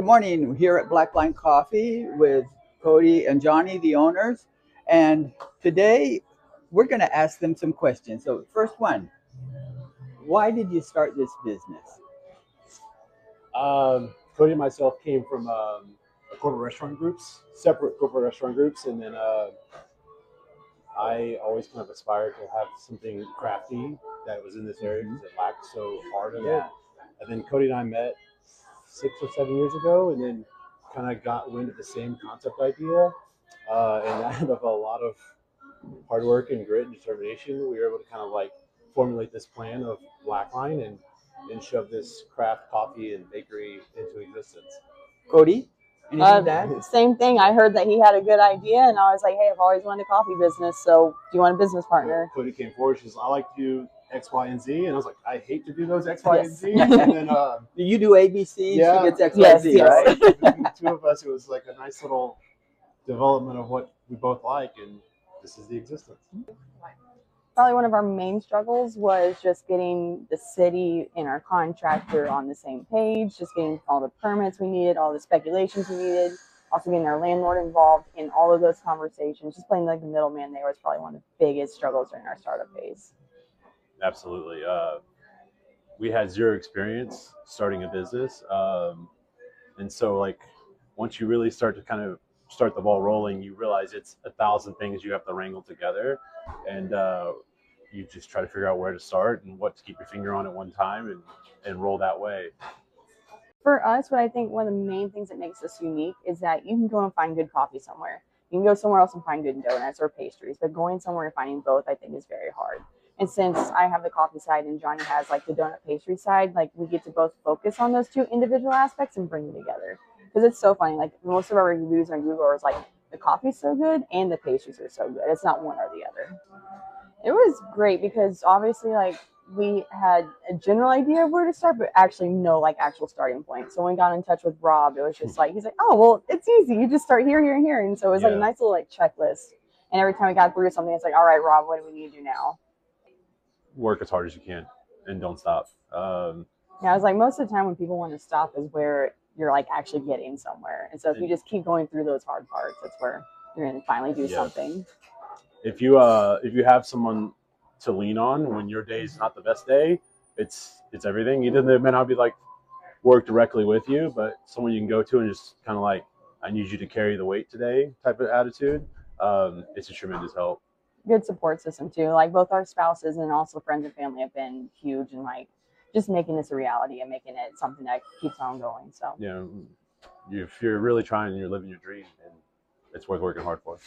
Good morning. We're here at Blackline Coffee with Cody and Johnny, the owners. And today we're going to ask them some questions. So, first one, why did you start this business? Cody and myself came from corporate restaurant groups, separate corporate restaurant groups, and then I always kind of aspired to have something crafty that was in this area because it lacked so hard of it. And then Cody and I met 6 or 7 years ago, and then kind of got wind of the same concept idea. And out of a lot of hard work and grit and determination, we were able to kind of like formulate this plan of Blackline and shove this craft coffee and bakery into existence. Cody, anything to add? Same thing. I heard that he had a good idea, and I was like, hey, I've always wanted a coffee business, so do you want a business partner? Cody came forward. She says, I like to do X, Y, and Z. And I was like, I hate to do those X, Y, and Z. And then you do ABC, yeah, she gets X, Y, Z, right? Between the two of us, it was like a nice little development of what we both like, and this is the existence. Probably one of our main struggles was just getting the city and our contractor on the same page, just getting all the permits we needed, all the speculations we needed, also getting our landlord involved in all of those conversations. Just playing like the middleman there was probably one of the biggest struggles during our startup phase. Absolutely. We had zero experience starting a business. And so like once you really start to kind of start the ball rolling, you realize it's 1,000 things you have to wrangle together. And you just try to figure out where to start and what to keep your finger on at one time and roll that way. For us, what I think one of the main things that makes us unique is that you can go and find good coffee somewhere. You can go somewhere else and find good donuts or pastries, but going somewhere and finding both, I think, is very hard. And since I have the coffee side and Johnny has like the donut pastry side, like we get to both focus on those two individual aspects and bring them together. Because it's so funny, like most of our reviews on Google are like, the coffee's so good and the pastries are so good. It's not one or the other. It was great because obviously like we had a general idea of where to start, but actually no like actual starting point. So when we got in touch with Rob, it was just like, he's like, oh, well, it's easy. You just start here, here, and here. And so it was like a nice little like checklist. And every time we got through something, it's like, all right, Rob, what do we need to do now? Work as hard as you can and don't stop. Yeah, I was like, most of the time when people want to stop is where you're like actually getting somewhere. And so if you just keep going through those hard parts, that's where you're going to finally do something. If you have someone to lean on when your day's not the best day, it's everything. They may not be like work directly with you, but someone you can go to and just kind of like, I need you to carry the weight today type of attitude. It's a tremendous help. Good support system too. Like both our spouses and also friends and family have been huge in like just making this a reality and making it something that keeps on going. So if you're really trying and you're living your dream, and it's worth working hard for.